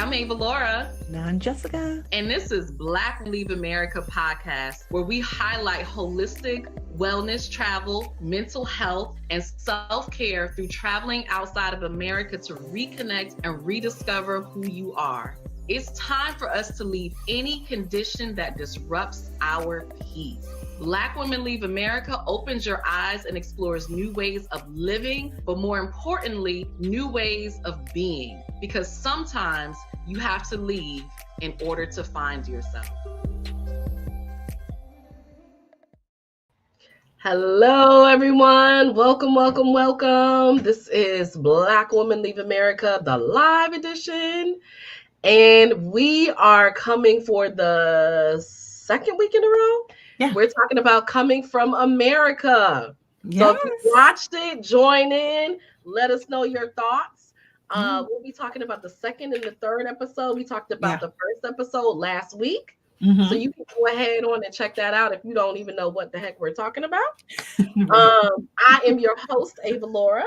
I'm Ava Laura. And I'm Jessica. And this is Black Leave America podcast, where we highlight holistic wellness, travel, mental health, and self-care through traveling outside of America to reconnect and rediscover who you are. It's time for us to leave any condition that disrupts our peace. Black Women Leave America opens your eyes and explores new ways of living, but more importantly, new ways of being. Because sometimes you have to leave in order to find yourself. Hello, everyone. Welcome. This is Black Women Leave America, the live edition. And we are coming for the second week in a row. Yeah. We're talking about coming from America. Yes. So if you watched it, join in. Let us know your thoughts. We'll be talking about the second and the third episode. We talked about the first episode last week. Mm-hmm. So you can go ahead on and check that out if you don't even know what the heck we're talking about. I am your host, Ava Laura.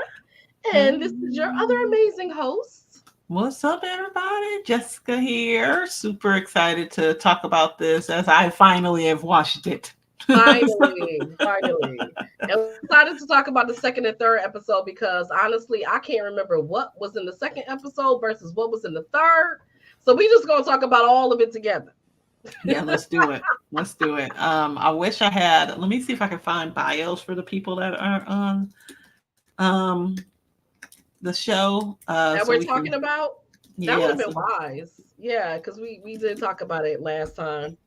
And this is your other amazing host. What's up, everybody? Jessica here. Super excited to talk about this as I finally have watched it. Finally. And we're excited to talk about the second and third episode because honestly, I can't remember what was in the second episode versus what was in the third. So we just going to talk about all of it together. Yeah, let's do it. I wish I had, let me see if I can find bios for the people that are on the show that we're talking about. That would have been wise. Yeah, because we did talk about it last time.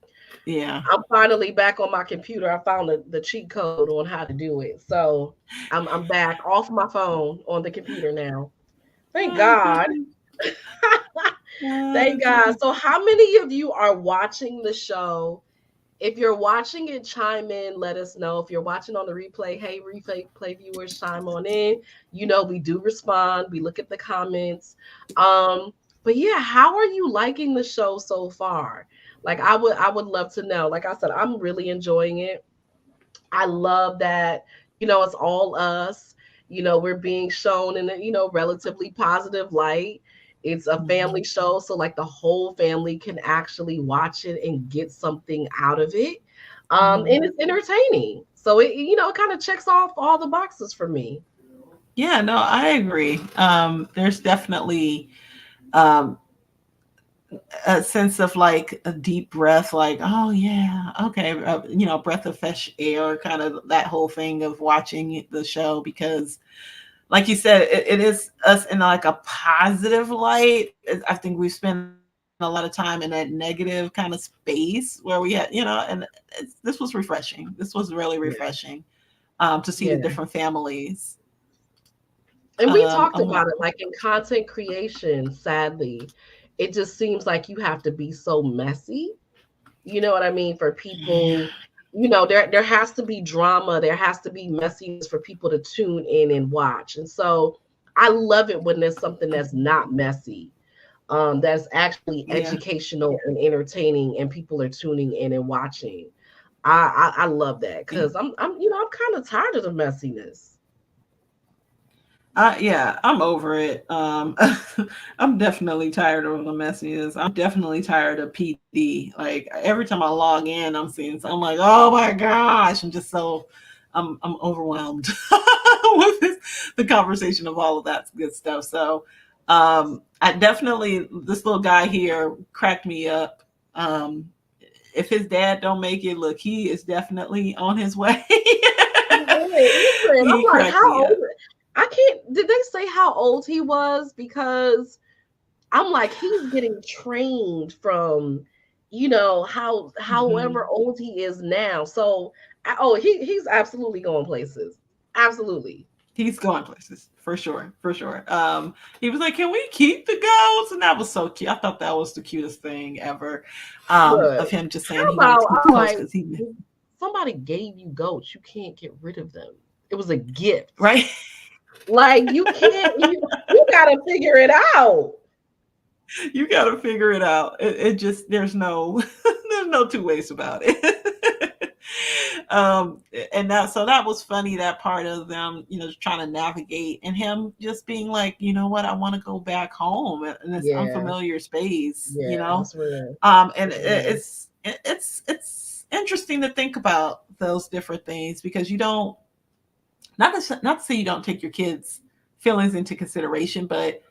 Yeah, I'm finally back on my computer. I found the cheat code on how to do it, so I'm back off my phone on the computer now. Thank God. Thank God. So how many of you are watching the show? If you're watching it, chime in. Let us know. If you're watching on the replay, hey, replay viewers, chime on in. You know, we do respond. We look at the comments. But yeah, how are you liking the show so far? Like, I would love to know. Like I said, I'm really enjoying it. I love that, it's all us. We're being shown in a, relatively positive light. It's a family show, so like the whole family can actually watch it and get something out of it. And it's entertaining. So it kind of checks off all the boxes for me. Yeah, no, I agree. There's definitely a sense of like a deep breath, like, oh yeah, okay, breath of fresh air, kind of that whole thing of watching the show, because like you said, it is us in like a positive light. I think we spend a lot of time in that negative kind of space where we had, and this was refreshing. This was really refreshing to see the different families. And we talked about it, like in content creation, sadly, it just seems like you have to be so messy. You know what I mean? For people, there has to be drama. There has to be messiness for people to tune in and watch. And so I love it when there's something that's not messy, that's actually educational and entertaining, and people are tuning in and watching. I love that because I'm kind of tired of the messiness. I'm over it. I'm definitely tired of the messiness. I'm definitely tired of PD. Like every time I log in, I'm seeing something like, oh my gosh, I'm overwhelmed with the conversation of all of that good stuff. So I definitely, this little guy here cracked me up. If his dad don't make it, look, he is definitely on his way. I'm like, how old? I can't, did they say how old he was? Because I'm like, he's getting trained from, however old he is now. So, he's absolutely going places. Absolutely. He's going places for sure. He was like, can we keep the goats? And that was so cute. I thought that was the cutest thing ever. Of him just saying he wanted to keep goats because somebody gave you goats. You can't get rid of them. It was a gift. Right. Like you can't, you gotta figure it out. You gotta figure it out. It just, there's no two ways about it. um, and that was funny. That part of them, trying to navigate, and him just being like, you know what, I want to go back home in this Yeah, unfamiliar space. yeah, that's real. And That's real. it's interesting to think about those different things because you don't not to say you don't take your kids' feelings into consideration, but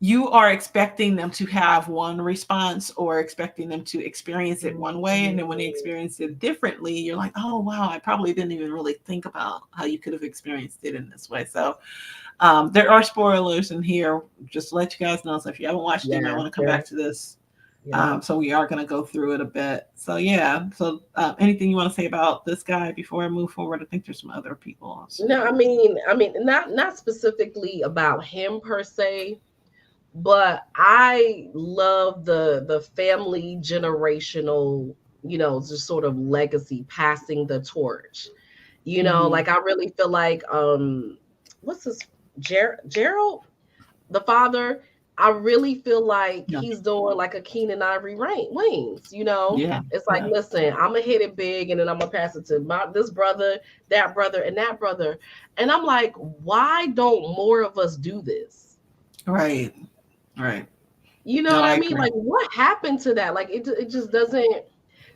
you are expecting them to have one response or expecting them to experience it one way. And then when they Mhm. experience it differently, you're like, oh, wow, I probably didn't even really think about how you could have experienced it in this way. So there are spoilers in here, just to let you guys know. So if you haven't watched it, you might Yeah, want to come yeah, back to this. yeah. So we are going to go through it a bit. So yeah. So anything you want to say about this guy before I move forward? I think there's some other people also. No, I mean, not specifically about him per se, but I love the family generational, just sort of legacy, passing the torch. Mm-hmm. Like I really feel like what's his Gerald, the father. I really feel like Yeah. he's doing like a Keenan Ivory Wings. Yeah. It's like, Yeah. listen, I'm gonna hit it big, and then I'm gonna pass it to this brother, that brother, and that brother. And I'm like, why don't more of us do this? Right. Right. You know No, what I I mean? agree. Like, what happened to that? Like, it just doesn't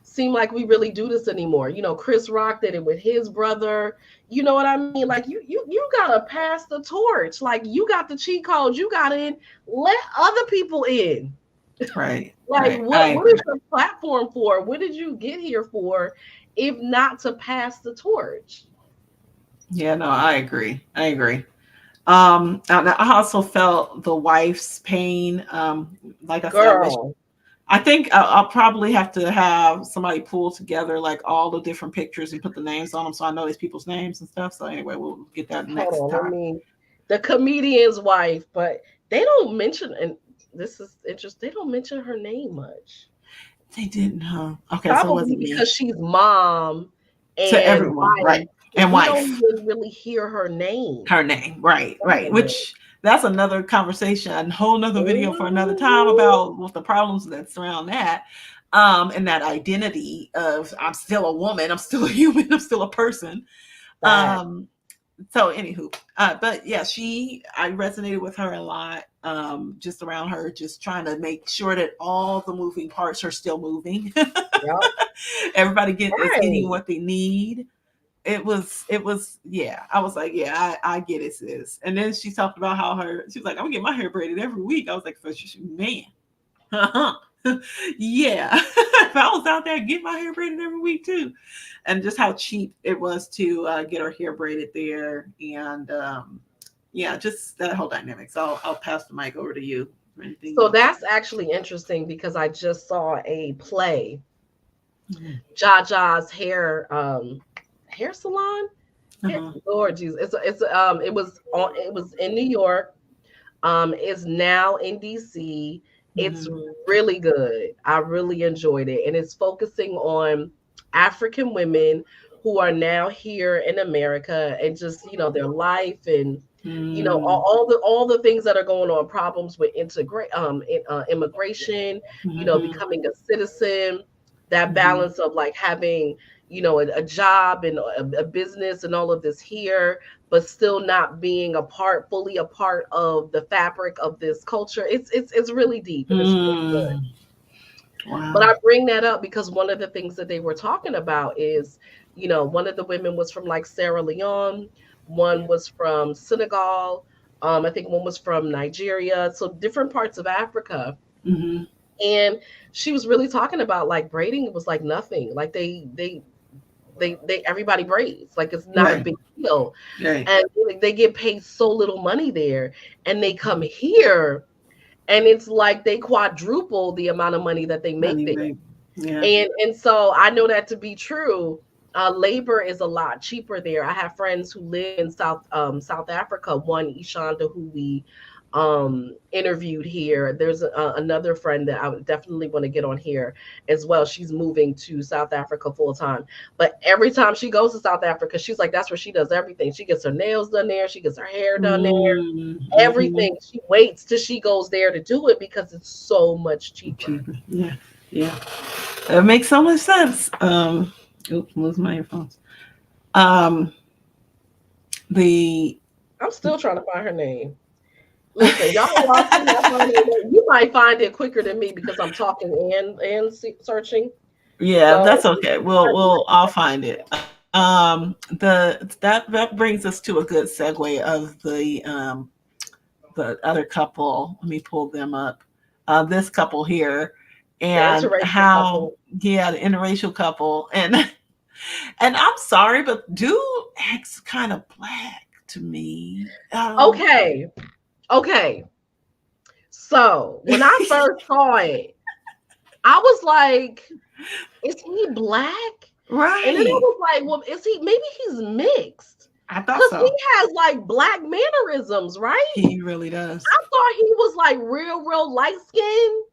seem like we really do this anymore. Chris Rock did it with his brother. You know what I mean? Like, you gotta pass the torch. Like, you got the cheat code, you got in. Let other people in. Right. Like, Right. I what is agree. your platform for? What did you get here for, if not to pass the torch? Yeah. No, I agree. I agree. And I also felt the wife's pain. Like I said, I wish. Girl, I think I'll probably have to have somebody pull together like all the different pictures and put the names on them, so I know these people's names and stuff. So anyway, we'll get that hold next on. Let time. me. The comedian's wife, but they don't mention, and this is interesting. They don't mention her name much. They didn't, huh? Okay, so it Probably wasn't me. because she's mom To and everyone, wife. right? And We don't wife. even really hear her name. Her name, right, right. Right. Which that's another conversation, a whole nother video for another time Mhm. about what the problems that surround that. And that identity of I'm still a woman, I'm still a human, I'm still a person. Fact. Um, so anywho, but yeah, I resonated with her a lot. Just around her, just trying to make sure that all the moving parts are still moving. Yep. Everybody is getting Right. what they need. It was yeah, I was like, yeah, I get it, sis. And then she talked about how she was like, I'm gonna get my hair braided every week. I was like, for sure, man. Uh-huh. Yeah. If I was out there, get my hair braided every week too. And just how cheap it was to get her hair braided there. And yeah, just that whole dynamic. So I'll pass the mic over to you for anything So else. that's actually interesting because I just saw a play, Mhm. Jaja's hair salon. Uh-huh. Lord Jesus. It was in New York. It's now in DC. It's Hmm. really good. I really enjoyed it. And it's focusing on African women who are now here in America, and just, their life, and Mm-hmm. all the things that are going on, problems with immigration, Hmm. becoming a citizen, that Hmm. balance of like having, a job and a business and all of this here, but still not being fully a part of the fabric of this culture. It's really deep, and it's really good. Mm. But Wow. I bring that up because one of the things that they were talking about is, one of the women was from like Sierra Leone, one was from Senegal, I think one was from Nigeria, so different parts of Africa. Hmm. And she was really talking about like braiding was like nothing. Like they everybody braids. Like it's not a Right. big deal. Right. And they get paid so little money there, and they come here, and it's like they quadruple the amount of money that they make there. Anyway. Yeah. And so I know that to be true. Labor is a lot cheaper there. I have friends who live in South Africa. One, Ishanda, who we interviewed here. There's another friend that I would definitely want to get on here as well. She's moving to South Africa full time. But every time she goes to South Africa, she's like, that's where she does everything. She gets her nails done there. She gets her hair done there. Mm-hmm. Everything. She waits till she goes there to do it because it's so much cheaper. Cheaper. Yeah. Yeah. That makes so much sense. Oops, lose my earphones. Um, the I'm still trying to find her name. Listen, y'all watching that finding it. You might find it quicker than me because I'm talking and searching. Yeah, So that's okay. I'll find it. That brings us to a good segue of the other couple. Let me pull them up. This couple here, the and interracial how, couple. yeah, the interracial couple, and I'm sorry, but dude acts kind of black to me. Okay, okay. So when I first saw it, I was like, "Is he black?" And then I Right. was like, "Well, is he? Maybe he's mixed." I thought Cause he so. has like black mannerisms, right? He really does. I thought he was like real light skinned, Me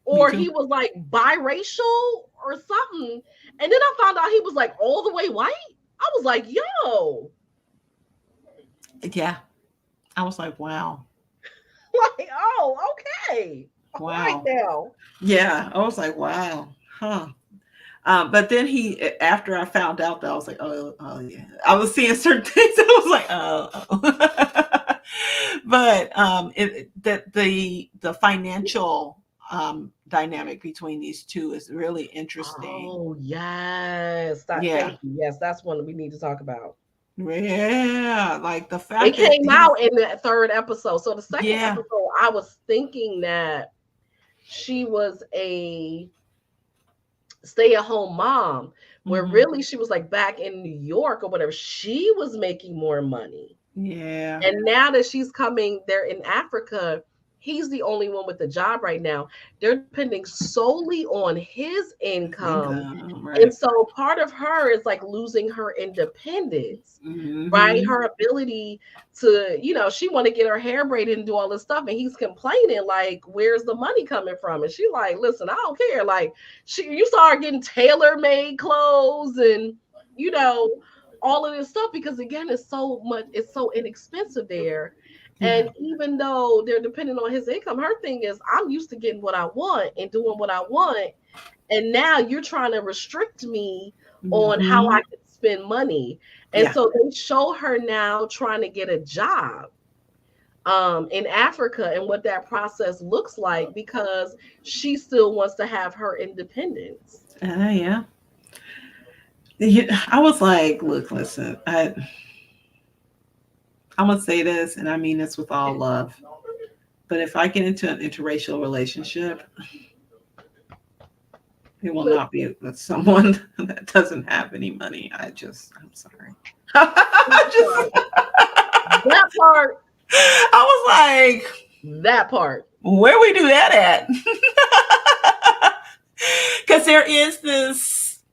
or he too. was like biracial or something. And then I found out he was like all the way white. I was like, yo, Yeah. I was like, wow. like, oh, okay. All right Wow. now. Yeah. I was like, wow. Huh. But then after I found out that, I was like, oh yeah. I was seeing certain things. I was like, oh. But the financial dynamic between these two is really interesting. Oh, yes. That Yeah, thank you. Yes, that's one we need to talk about. yeah. Like the It fact that came he's, out in the third episode. So the second yeah. episode, I was thinking that she was a stay-at-home mom, where Hmm. really she was like back in New York or whatever. She was making more money. Yeah. And now that she's coming there in Africa, he's the only one with a job right now. They're depending solely on his income. Income, And right. so part of her is like losing her independence, right? Hmm. Her ability to, she want to get her hair braided and do all this stuff. And he's complaining, like, where's the money coming from? And she's like, listen, I don't care. Like, you saw her getting tailor-made clothes and, you know, all of this stuff because again, it's so inexpensive there. Yeah. And even though they're dependent on his income, her thing is, I'm used to getting what I want and doing what I want, and now you're trying to restrict me on how Hmm. I can spend money. And Yeah. so they show her now trying to get a job in Africa and what that process looks like because she still wants to have her independence. Yeah. I was like, look, listen, I'm gonna say this, and I mean this with all love. But if I get into an interracial relationship, it will not be with someone that doesn't have any money. I'm sorry. I just, That part, I was like, that part. where we do that at? Because there is this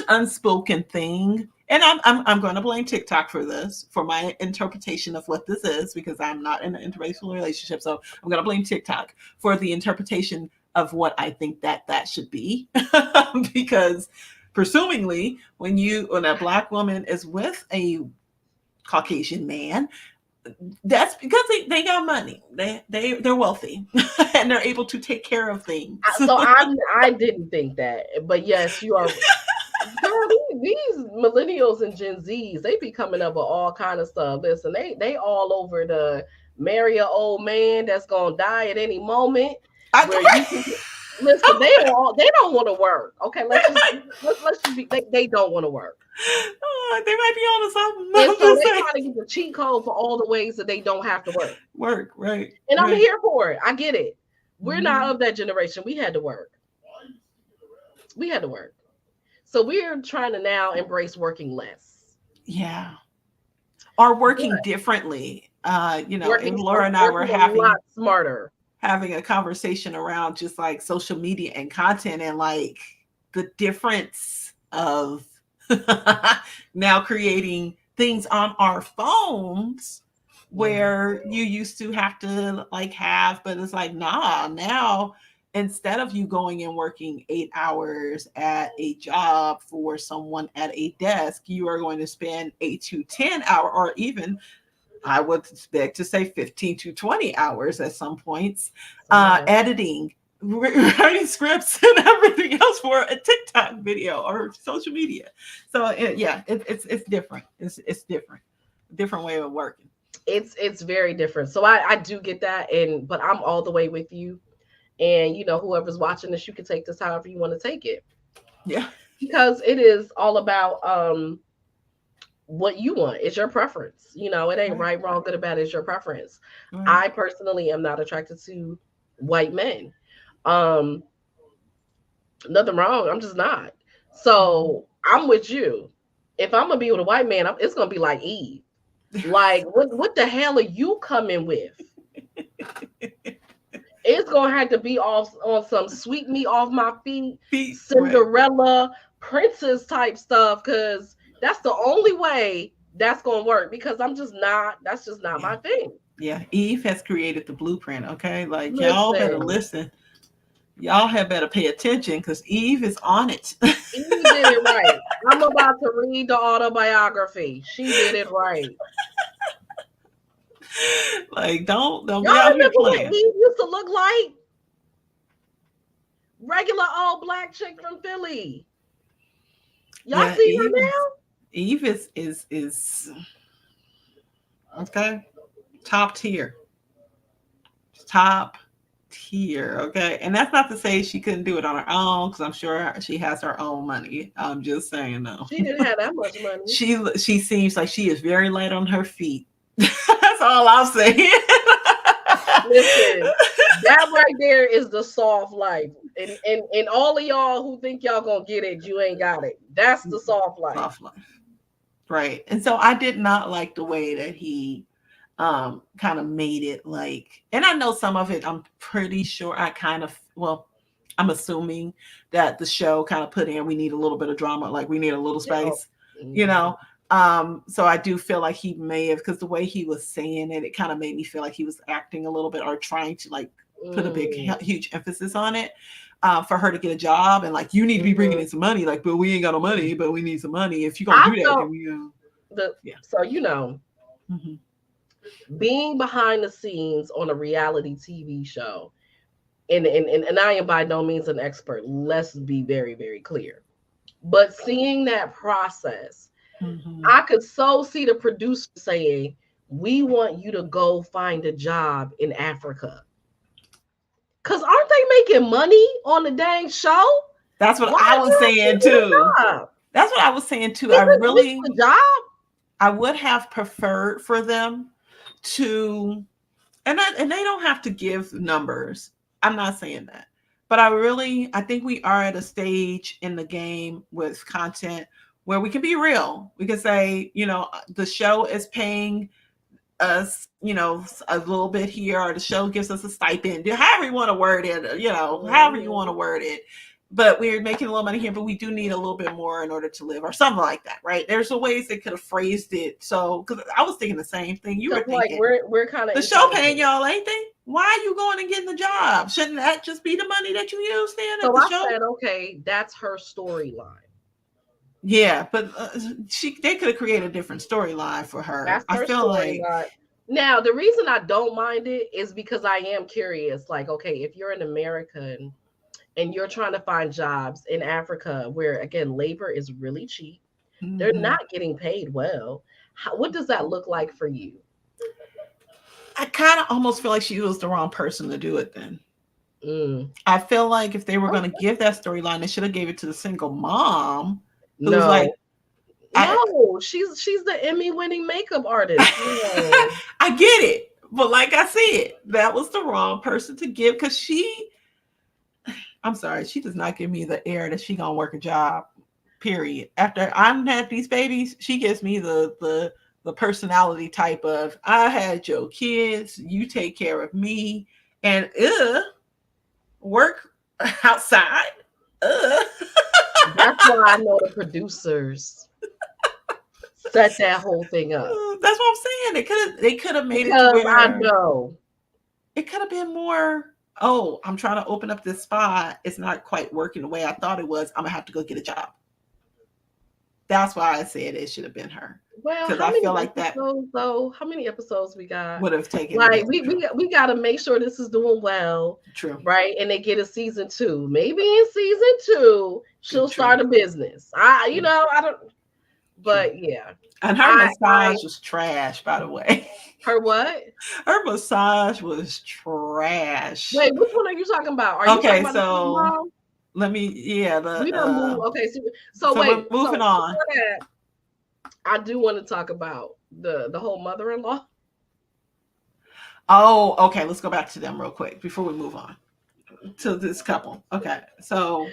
unspoken thing, and I'm going to blame TikTok for this, for my interpretation of what this is, because I'm not in an interracial relationship. So I'm going to blame TikTok for the interpretation of what I think that should be, because presumably when a black woman is with a Caucasian man, that's because they got money. They're wealthy and they're able to take care of things. So I didn't think that, but yes, you are. Girl, these millennials and Gen Zs, they be coming up with all kind of stuff. Listen, they all over the marry a old man that's gonna die at any moment. Where you can listen, they don't want to work. Okay, let's just be they don't want to work. Oh, they might be on to something. And I'm so just they saying. trying to get the cheat code for all the ways that they don't have to work. Work, right, And I'm right. here for it. I get it. We're not Mhm. of that generation. We had to work. We had to work. So we're trying to now embrace working less. Yeah. Or But working differently. And working Laura and I were working a lot smarter. having a conversation around just like social media and content, and like the difference of now creating things on our phones Yeah. where you used to have to like have, but it's like, nah, now instead of you going and working 8 hours at a job for someone at a desk, you are going to spend 8 to 10 hour, or even I would expect to say 15 to 20 hours at some points, Some of them. editing writing scripts and everything else for a TikTok video or social media. So it's different. It's different, different way of working. It's very different. So I do get that, and but I'm all the way with you. And whoever's watching this, you can take this however you want to take it, Yeah, because it is all about what you want. It's your preference. It ain't right, right, wrong, good or bad. It's your preference. right. I personally am not attracted to white men. Um, Nothing wrong. I'm just not. Mhm. So I'm with you. If I'm gonna be with a white man, it's gonna be like Eve. Like, what the hell are you coming with? It's gonna have to be off on some sweep me off my feet, Feet, right. Cinderella, princess type stuff, because that's the only way that's gonna work. Because I'm just not. That's just not Yeah, my thing. yeah. Eve has created the blueprint. Okay, like y'all better Listen, listen. Y'all have better pay attention because Eve is on it. Eve did it right. I'm about to read the autobiography. She did it right. Like, don't Y'all be out here remember what playing. Eve used to look like? Regular old black chick from Philly. Y'all Yeah, see her now? Eve is okay. Top tier, top tier. Okay, and that's not to say she couldn't do it on her own because I'm sure she has her own money. I'm just saying though. She didn't have that much money. She seems like she is very light on her feet. That's all I'll say. Listen, that right there is the soft life. And all of y'all who think y'all gonna get it, you ain't got it. That's the soft life. Soft life. Right. And so I did not like the way that he kind of made it like, and I know some of it, I'm pretty sure I kind of, well, I'm assuming that the show kind of put in, we need a little bit of drama, like we need a little You know. space, you Mhm. know. So I do feel like he may have, because the way he was saying it, it kind of made me feel like he was acting a little bit or trying to like put a big Mm, huge emphasis on it, for her to get a job, and like you need to be bringing mhm. in some money, like, but we ain't got no money, but we need some money. If you're gonna I do that, then felt we the yeah. so Hmm. being behind the scenes on a reality TV show, and I am by no means an expert. Let's be very, very clear. But seeing that process, Hmm. I could so see the producer saying, "We want you to go find a job in Africa." Cause aren't they making money on the dang show? That's what Why I are was you saying taking too. a job? That's what I was saying too. Is it really a job? I would have preferred for them to, and they don't have to give numbers. I'm not saying that. But I think we are at a stage in the game with content where we can be real. We can say, the show is paying us, a little bit here, or the show gives us a stipend, however you want to word it, however you want to Mhm. word it. But we're making a little money here, but we do need a little bit more in order to live, or something like that, right? There's a ways they could have phrased it. So, because I was thinking the same thing you were Cause like thinking. we're kind of The show intelligent. paying y'all, ain't they? Why are you going and getting the job? Shouldn't that just be the money that you use then at So the I show? said, okay, that's her storyline. Yeah, but they could have created a different storyline for her. That's I her feel like. storyline. Now, the reason I don't mind it is because I am curious. Like, okay, if you're an American and you're trying to find jobs in Africa, where again labor is really cheap, they're Mhm. not getting paid well. What does that look like for you? I kind of almost feel like she was the wrong person to do it then. Mm. I feel like if they were going to Okay. give that storyline, they should have gave it to the single mom who's like, No, I no, she's the Emmy winning makeup artist. No, I get it. But like I said, that was the wrong person to give, because I'm sorry, she does not give me the air that she gonna work a job. Period. After I've had these babies, she gives me the personality type of, I had your kids, you take care of me, and work outside. Uh. that's why I know the producers set that whole thing up, That's what I'm saying. They could have made it to because I where know. it could have been more. Oh, I'm trying to open up this spot. It's not quite working the way I thought it was. I'm gonna have to go get a job. That's why I said it should have been her. Well, because how I many feel like that episodes though? How many episodes we got? would have taken Like me. we got to make sure this is doing well, True, right? And they get a season 2. Maybe in season 2 she'll true, start a business. I don't. true. But yeah, And her I massage was trash, by the way. her what? Her massage was trash. Wait, which one are you talking about? Are you talking Okay, about the second so mom? let me, yeah, We done move. Okay, so so we're wait, moving so on. before that, I do want to talk about the whole mother-in-law. Oh, okay, let's go back to them real quick before we move on to this couple. Okay, so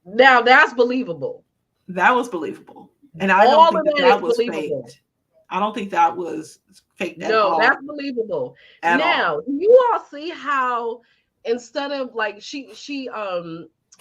Now that's believable. that was believable. And I don't All of think that that that is was believable. faked. I don't think that was faked at No, that's all. believable. At all. Now, do you all see how instead of like she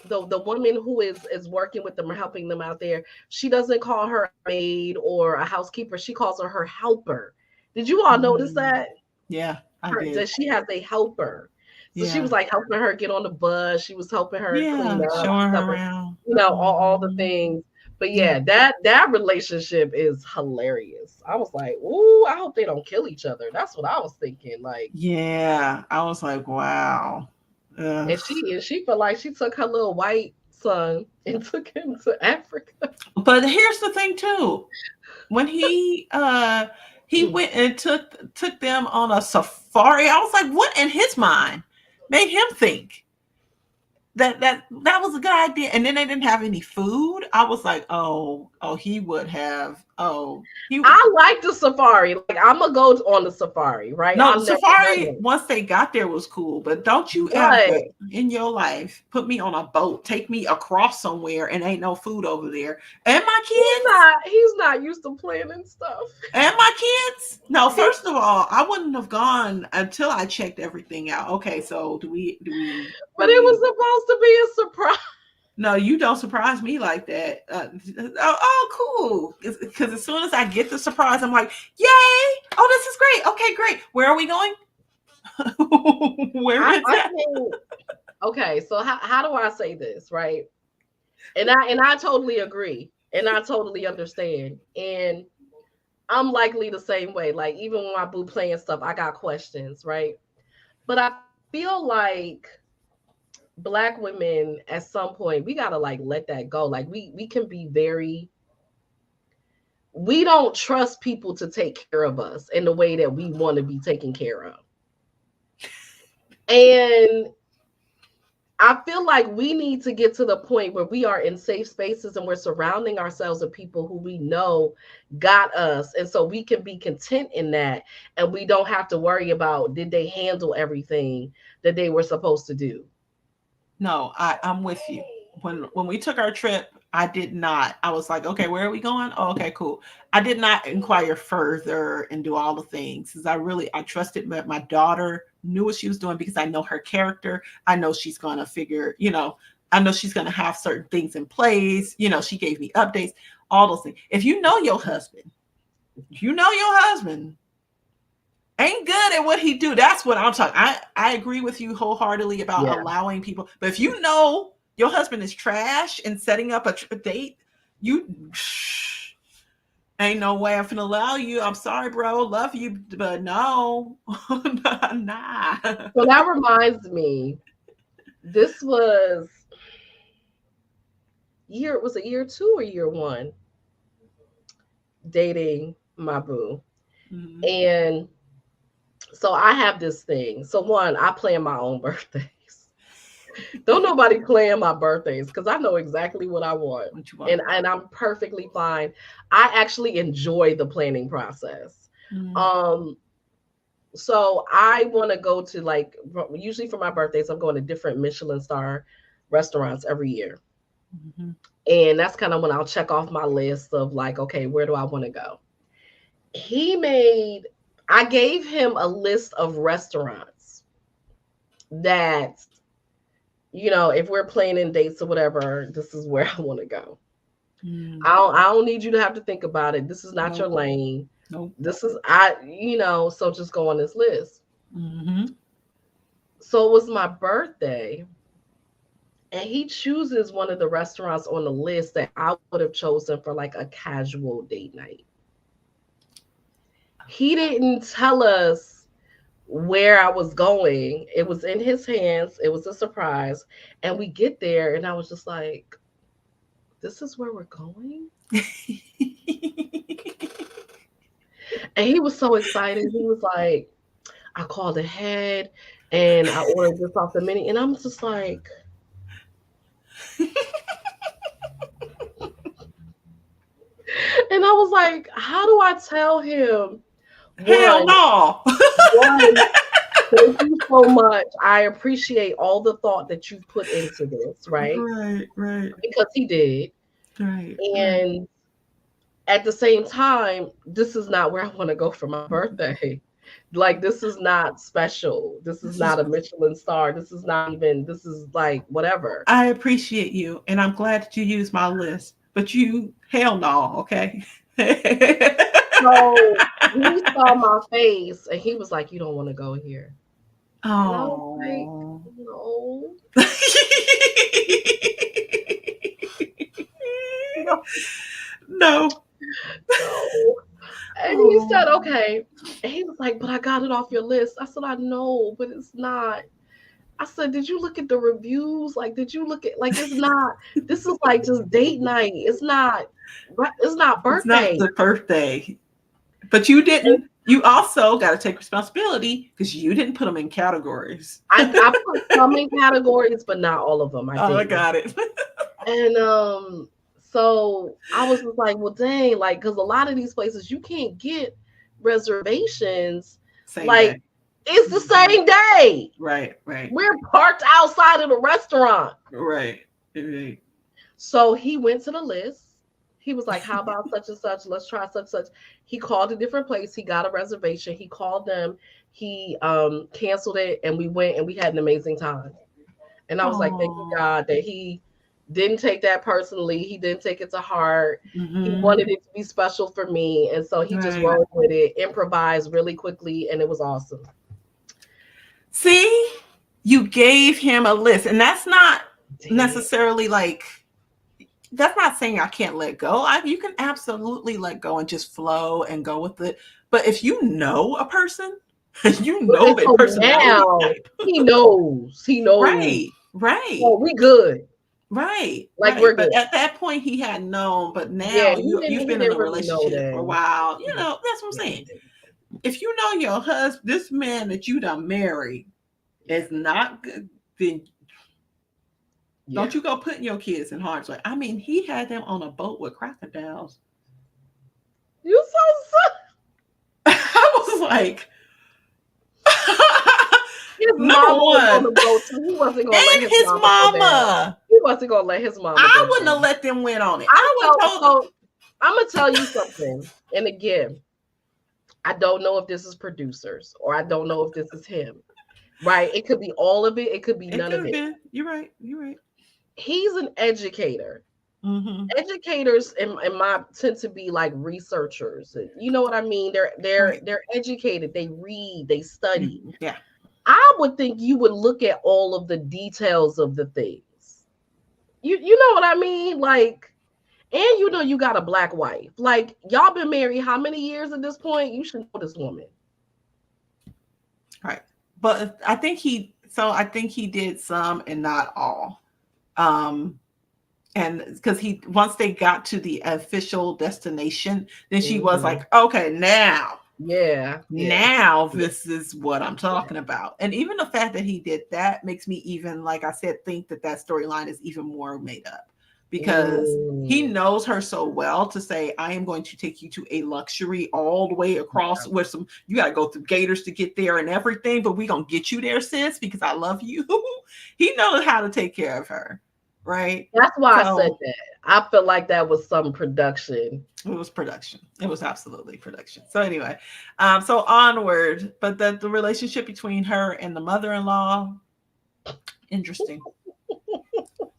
the woman who is working with them or helping them out there, she doesn't call her a maid or a housekeeper. She calls her helper. Did you all notice Mm, that? yeah, I Her did. that she has a helper. So she Yeah. was like helping her get on the bus. She was helping her clean Yeah, up, showing her stuff, around. all the Mhm. things. But Yeah. yeah, that relationship is hilarious. I was like, ooh, I hope they don't kill each other. That's what I was thinking. Like, Yeah, I was like, wow. Ugh. and she felt like she took her little white son and took him to Africa. But here's the thing too. When he went and took them on a safari, I was like, what in his mind made him think that was a good idea? And then they didn't have any food. I was like, oh, he would have. Oh, he I like the safari. Like, I'm gonna go on the safari, right? no, the I've never done safari it, once they got there was cool, but don't you but ever in your life put me on a boat, take me across somewhere, and ain't no food over there, and my kids. he's not used to planning stuff. And my kids? No, first of all, I wouldn't have gone until I checked everything out. Okay, so do But it was we supposed to be a surprise. no, you don't surprise me like that. Cool. Because as soon as I get the surprise, I'm like, yay! Oh, this is great. Okay, great. Where are we going? Where is I that? think okay, so how do I say this, right? And I totally agree. And I totally understand. And I'm likely the same way. Like even when my boo playing stuff, I got questions, right? But I feel like black women at some point we gotta like let that go. Like we can be very we don't trust people to take care of us in the way that we want to be taken care of. And I feel like we need to get to the point where we are in safe spaces and we're surrounding ourselves with people who we know got us. And so we can be content in that. And we don't have to worry about did they handle everything that they were supposed to do. No, I'm with you. When we took our trip, I did not. I was like, okay, where are we going? Oh, okay, cool. I did not inquire further and do all the things because I trusted my daughter knew what she was doing because I know her character. I know she's gonna figure, I know she's gonna have certain things in place. She gave me updates, all those things. If you know your husband ain't good at what he do. That's what I'm talking. I agree with you wholeheartedly about Yeah. allowing people. But if you know your husband is trash and setting up a date, you ain't no way I'm gonna allow you. I'm sorry, bro. Love you, but no, nah. So that reminds me, this was it year 2 or year 1 dating my boo. Mhm. And so I have this thing. So one, I plan my own birthdays. Don't nobody plan my birthdays because I know exactly what I want. What you want? And I'm perfectly fine. I actually enjoy the planning process. Mm-hmm. Um, so I want to go to like usually for my birthdays, I'm going to different Michelin star restaurants every year. Mm-hmm. And that's kind of when I'll check off my list of like, okay, where do I want to go? He made I gave him a list of restaurants that, if we're planning dates or whatever, this is where I want to go. Mm. I don't need you to have to think about it. This is not your Nope. lane. Nope. This is so just go on this list. Mm-hmm. So it was my birthday, and he chooses one of the restaurants on the list that I would have chosen for like a casual date night. He didn't tell us where I was going. It was in his hands. It was a surprise. And we get there, and I was just like, this is where we're going? And he was so excited. He was like, I called ahead and I ordered this off the menu. And I'm just like, and I was like, how do I tell him? Hell One, no. one, thank you so much. I appreciate all the thought that you've put into this, right? Right, right, Because he did. right, right. And at the same time, this is not where I want to go for my birthday. Like, this is not special. This is This is not a Michelin star. This is not even, this is like whatever. I appreciate you and I'm glad that you used my list, but you hell no, okay? So he saw my face and he was like, you don't want to go here. And I was like, Oh. no, no, No. no. And he said, Oh. okay. And he was like, but I got it off your list. I said, I know, but it's not. I said, did you look at the reviews? Like, did you look at, like, it's not, this is like just date night. It's not It's not birthday. the birthday. But you didn't. You also got to take responsibility because you didn't put them in categories. I put some in categories, but not all of them. I Oh, I didn't. got it. And so I was just like, well, dang, like, because a lot of these places you can't get reservations. Same Like, day. it's the same day. Right, right, We're parked outside of the restaurant. right, right. So he went to the list. He was like, how about such and such? Let's try such and such. He called a different place. He got a reservation. He called them. He canceled it, and we went and we had an amazing time. And I was like, thank you, Oh. God, that he didn't take that personally. He didn't take it to heart. He Mm-hmm. wanted it to be special for me. And so he just Right. rolled with it, improvised really quickly, and it was awesome. See, you gave him a list, and that's not Did. necessarily like that's not saying I can't let go. You can absolutely let go and just flow and go with it. But if you know a person, you know And their so personality now type. he knows. He knows. Right, right, Oh, we good. right, Like right. we're But good. at that point, he had known. But Yeah, now he you've didn't. He been in didn't a really know relationship for a then. while. He didn't. That's what I'm Yeah, he saying. didn't. If you know your husband, this man that you done married is not good, then Yeah. don't you go putting your kids in harm's way. I mean, he had them on a boat with crocodiles. You so. I was like, His number mama was on one, the boat too. He wasn't gonna let and his his mama go down. mama. He wasn't gonna let his mama I go wouldn't have down. let them win on it. I I would have felt told them. so. I'm gonna tell you something. And again, I don't know if this is producers or I don't know if this is him. Right? It could be all of it. It could be It none could of have it. been. You're right. You're right. He's an educator. Mm-hmm. Educators in my tend to be like researchers. You know what I mean? Right. They're educated. They read. They study. Yeah. I would think you would look at all of the details of the things. You know what I mean? Like, and you know you got a black wife. Like, y'all been married how many years at this point? You should know this woman. Right. But I think he. So I think he did some and not all. Um, and because he once they got to the official destination, then she was Hmm. like, okay, Yeah, yeah, now yeah, this is what I'm yeah. talking about. And even the fact that he did that makes me even, like I said, think that that storyline is even more made up because he Mm, knows her so well to say, I am going to take you to a luxury all the way across yeah. where some, you got to go through gators to get there and everything, but we going to get you there, sis, because I love you. He knows how to take care of her. Right. That's why I said So that. I feel like that was some production. it was production. It was absolutely production. So anyway, so onward, but the relationship between her and the mother-in-law, interesting.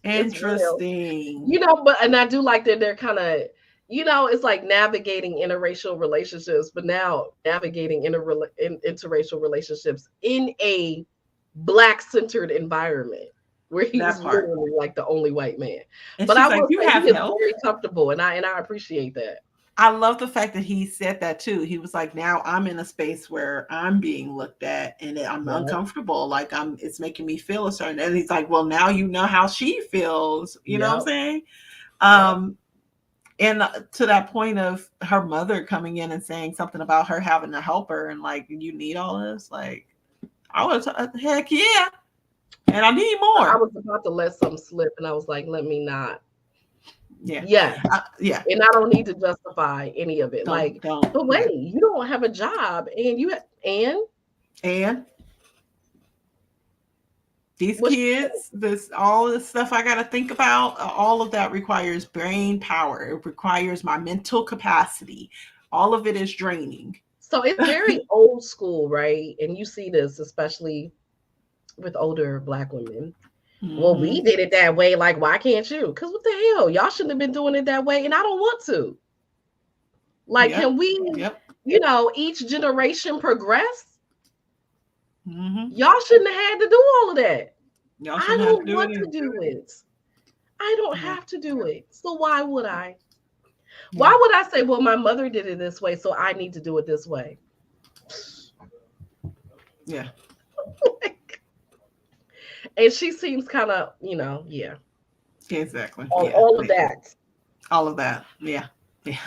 It's real. Interesting. You know, but and I do like that they're kind of, it's like navigating interracial relationships, but now navigating interracial relationships in a black centered environment where he's That part. literally like the only white man. And But I she's like, will you say he have is help. very comfortable, and I appreciate that. I love the fact that he said that too. He was like, now I'm in a space where I'm being looked at and I'm Yep, uncomfortable. Like it's making me feel a certain, and he's like, well, now you know how she feels. You know what I'm yep, saying? yep. Um, and to that point of her mother coming in and saying something about her having to help her and like, you need all this. Like, I was, heck yeah. And I need I more. was about to let something slip, and I was like, let me not. Yeah. Yes, Yeah. and I don't need to justify any of it. Don't, Like, don't. but wait, Yeah. you don't have a job, and and And these what? kids, this all this stuff I got to think about, all of that requires brain power. It requires my mental capacity. All of it is draining. So it's very old school, right? And you see this especially with older black women. Well, Hmm. we did it that way. Like, why can't you? Because what the hell? Y'all shouldn't have been doing it that way, and I don't want to. Like, Yep. can we, Yep. each generation progress? Hmm. Y'all shouldn't have had to do all of that. Y'all I shouldn't have to don't do it want to either. do it. I don't Yeah. have to do it. So why would I? Yeah. Why would I say, well, my mother did it this way, so I need to do it this way? Yeah. And she seems kind of, yeah, Exactly. Yeah. all of Yeah. that. All of that. Yeah. Yeah.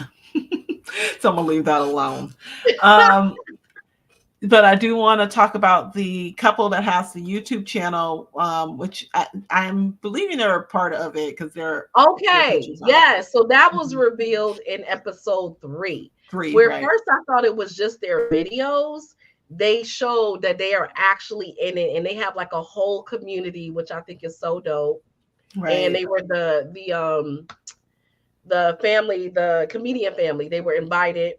So I'm gonna leave that alone. Um, but I do want to talk about the couple that has the YouTube channel, which I'm believing they're a part of it because their Okay, pictures on it. yes. So that was Mhm. revealed in episode 3, 3, where right? first I thought it was just their videos. They showed that they are actually in it, and they have like a whole community, which I think is so dope. And Right. they were the family, the comedian family. They were invited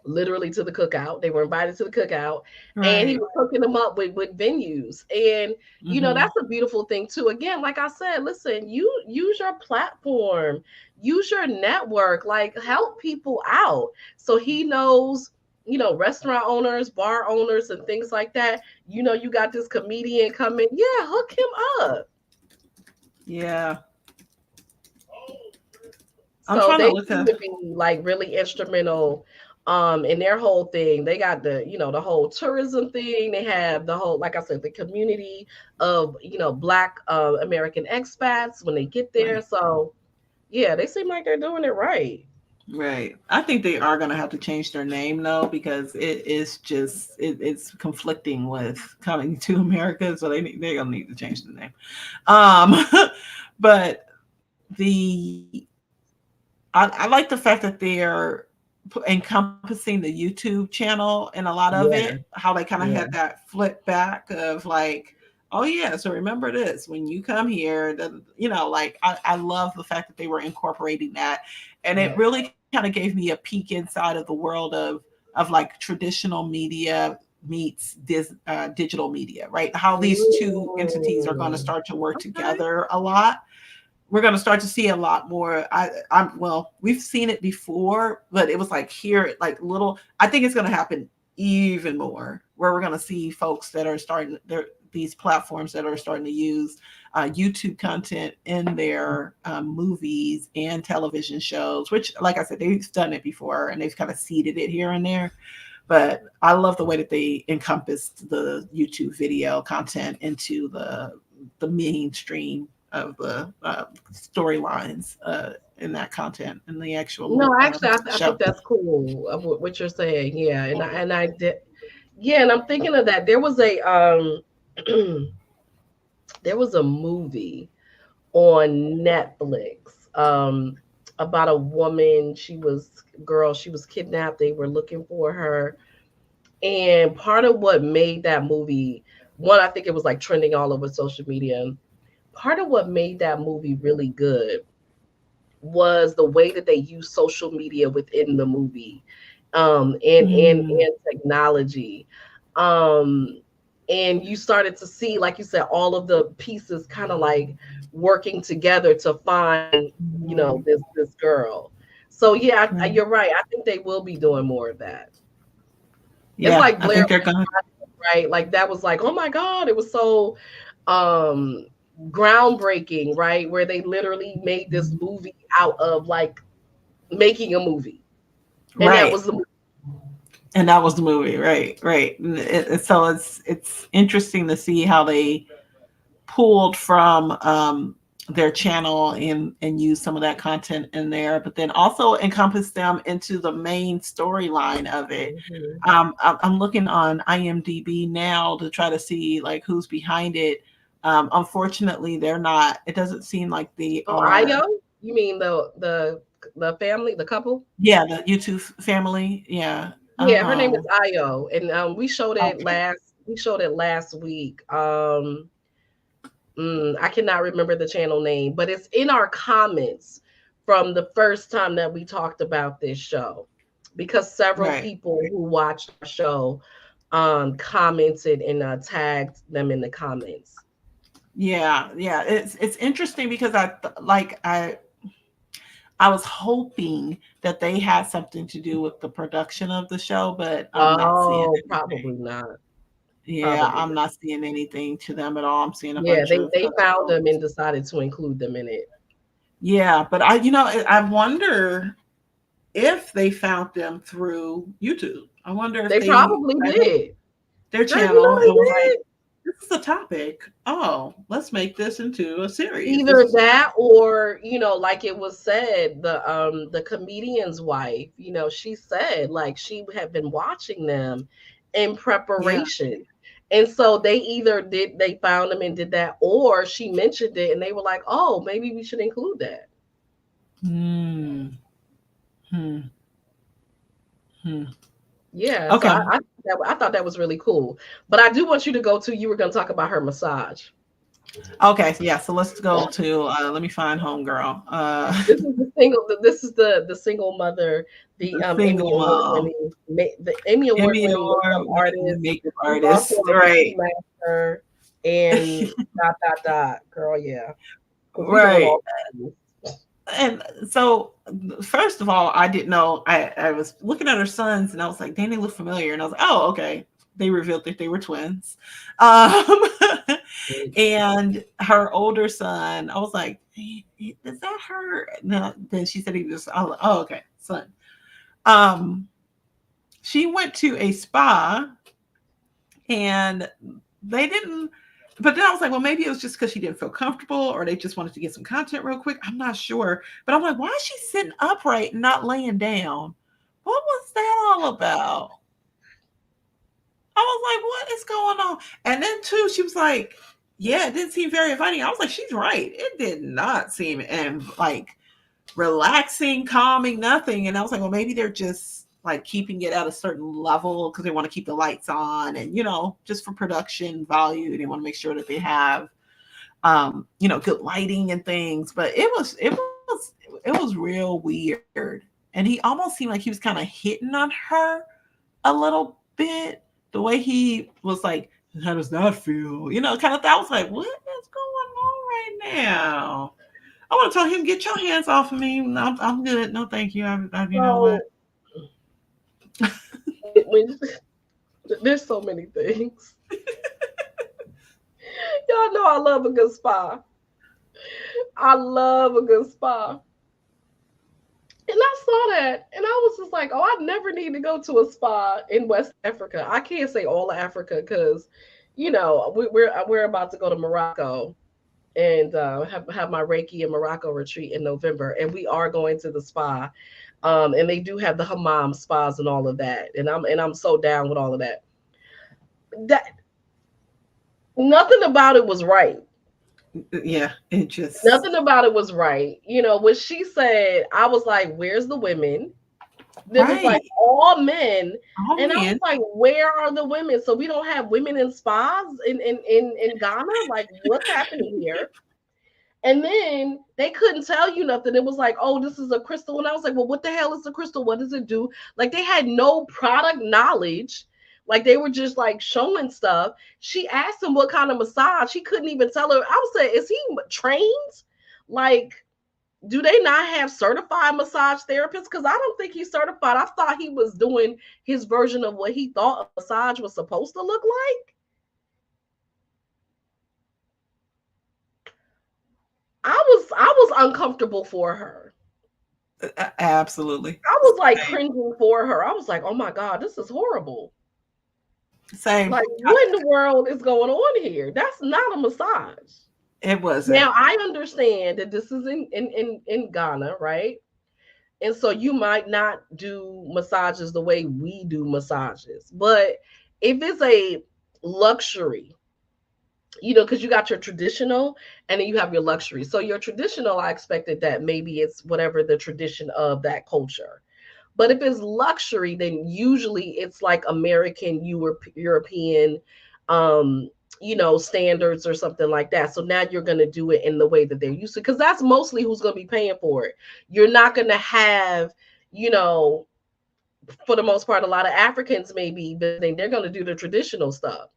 literally to the cookout. They were invited to the cookout, and he Right. was hooking them up with venues. And Hmm. that's a beautiful thing too. Again, like I said, listen, you use your platform, use your network, like help people out. So he knows, restaurant owners, bar owners, and things like that. You got this comedian coming, yeah, hook him up. Yeah. I'm So trying to they look seem at. to be like really instrumental in their whole thing. They got the whole tourism thing. They have the whole, like I said, the community of black American expats when they get there. Right. So yeah, they seem like they're doing it right. Right. I think they are going to have to change their name though because it is just it's conflicting with coming to America, so they're going to need to change the name. Um, but the I like the fact that they're encompassing the YouTube channel and a lot of it, Yeah, how they kind of had yeah, that flip back of like, oh yeah, so remember this when you come here, like I love the fact that they were incorporating that, and it yeah. really kind of gave me a peek inside of the world of like traditional media meets digital media, right? How these two entities are going to Mm, start to work okay. together a lot. We're going to start to see a lot more. Well, we've seen it before, but it was like here, like little. I think it's going to happen even more, where we're going to see folks that are starting their these platforms that are starting to use YouTube content in their movies and television shows. Which, like I said, they've done it before and they've kind of seeded it here and there. But I love the way that they encompassed the YouTube video content into the mainstream of the storylines in that content in the No, actual actually, I show. think that's cool of what you're saying. Yeah, and I did. Yeah, and I'm thinking of that. There was a there was a movie on Netflix about a woman. She was kidnapped. They were looking for her. And part of what made that movie, one, I think it was like trending all over social media. Part of what made that movie really good was the way that they use social media within the movie, Mm, and technology. Um, and you started to see, like you said, all of the pieces kind of like working together to find, this girl. So yeah, right. you're right. I think they will be doing more of that. It's Yeah, like I Blair think they're Witch, gonna. right? Like that was like, oh my God, it was so um groundbreaking, right? Where they literally made this movie out of like making a movie. And that Right. was the And that was the movie. Right. Right. So it's interesting to see how they pulled from their channel and use some of that content in there, but then also encompass them into the main storyline of it. Mhm. I'm looking on IMDb now to try to see like who's behind it. Unfortunately, they're not. It doesn't seem like they Oh, are. Io? You mean the family, the couple? Yeah, the YouTube family. Yeah. Yeah, her name is Um. Io, and Okay. we showed it last week. I cannot remember the channel name, but it's in our comments from the first time that we talked about this show, because several Right. people who watched our show commented and tagged them in the comments. Yeah. Yeah. It's interesting because I was hoping that they had something to do with the production of the show, but I'm not seeing Oh, anything. probably not. Yeah, Probably I'm not. not seeing anything to them at all. I'm seeing a Yeah, bunch of they found them shows. and decided to include them in it. Yeah, but I wonder if they found them through YouTube. I wonder if They they probably found did. their Girl, you channel know and was they like, did. "This is a topic. Oh, let's make this into a series. This Either is that or, like it was said, the comedian's wife, she said like she had been watching them in yeah." preparation. And so they found them and did that, or she mentioned it and they were like, oh, maybe we should include that. Hmm. Hmm. Hmm. Yeah, so Okay. I thought that was really cool. But I do want you to go to, you were going to talk about her massage. Okay. So yeah. So let's go to. Let me find homegirl. This is the single mother, the The single mom. Emmy Award Emmy winning makeup Award winning artist. makeup She's also artist, a right? ski master and dot dot dot. Girl, yeah, because we doing Right. all things. And so, first of all, I didn't know. I was looking at her sons, and I was like, "Dang, they look familiar." And I was like, "Oh, okay." They revealed that they were twins. Um, and her older son, I was like, "Hey, "Is that her?" No, then she said he was. I was like, "Oh, okay, son." Um, she went to a spa and they didn't. But then I was like, well, maybe it was just because she didn't feel comfortable or they just wanted to get some content real quick. I'm not sure. But I'm like, why is she sitting upright and not laying down? What was that all about? I was like, what is going on? And then too, she was like, yeah, it didn't seem very inviting. I was like, she's right. It did not seem and like relaxing, calming, nothing. And I was like, well, maybe they're just like keeping it at a certain level because they want to keep the lights on and, just for production value. They want to make sure that they have, good lighting and things. But it was real weird. And he almost seemed like he was kind of hitting on her a little bit. The way he was like, how does that feel? Kind of thing. I was like, what is going on right now? I want to tell him, get your hands off of me. I'm good. No, thank you. You know what? So when there's so many things. Y'all know I love a good spa. I love a good spa. And I saw that and I was just like, oh, I never need to go to a spa in West Africa. I can't say all of Africa because, we're about to go to Morocco and have my Reiki and Morocco retreat in November. And we are going to the spa. And they do have the hammam spas and all of that. And I'm so down with all of that. That nothing about it was right. Yeah, it just Nothing about it was right. When she said, I was like, where's the women? It was like right. all men. Oh And I was man, like, where are the women? So we don't have women in spas in Ghana? Like, what's happening here? And then they couldn't tell you nothing. It was like, oh, this is a crystal. And I was like, well, what the hell is a crystal? What does it do? Like, they had no product knowledge. Like, they were just like showing stuff. She asked him what kind of massage. He couldn't even tell her. I was saying, is he trained? Like, do they not have certified massage therapists? Because I don't think he's certified. I thought he was doing his version of what he thought a massage was supposed to look like. I was uncomfortable for her. Absolutely. I was like cringing for her. I was like, oh my God, this is horrible. Same. Like, what in the world is going on here? That's not a massage. It wasn't. Now I understand that this is in Ghana, right? And so you might not do massages the way we do massages. But if it's a luxury, because you got your traditional and then you have your luxury. So your traditional, I expected that maybe it's whatever the tradition of that culture. But if it's luxury, then usually it's like American, European, um, standards or something like that. So now you're going to do it in the way that they're used to, because that's mostly who's going to be paying for it. You're not going to have, you know, for the most part, a lot of Africans may be visiting. They're going to do the traditional stuff.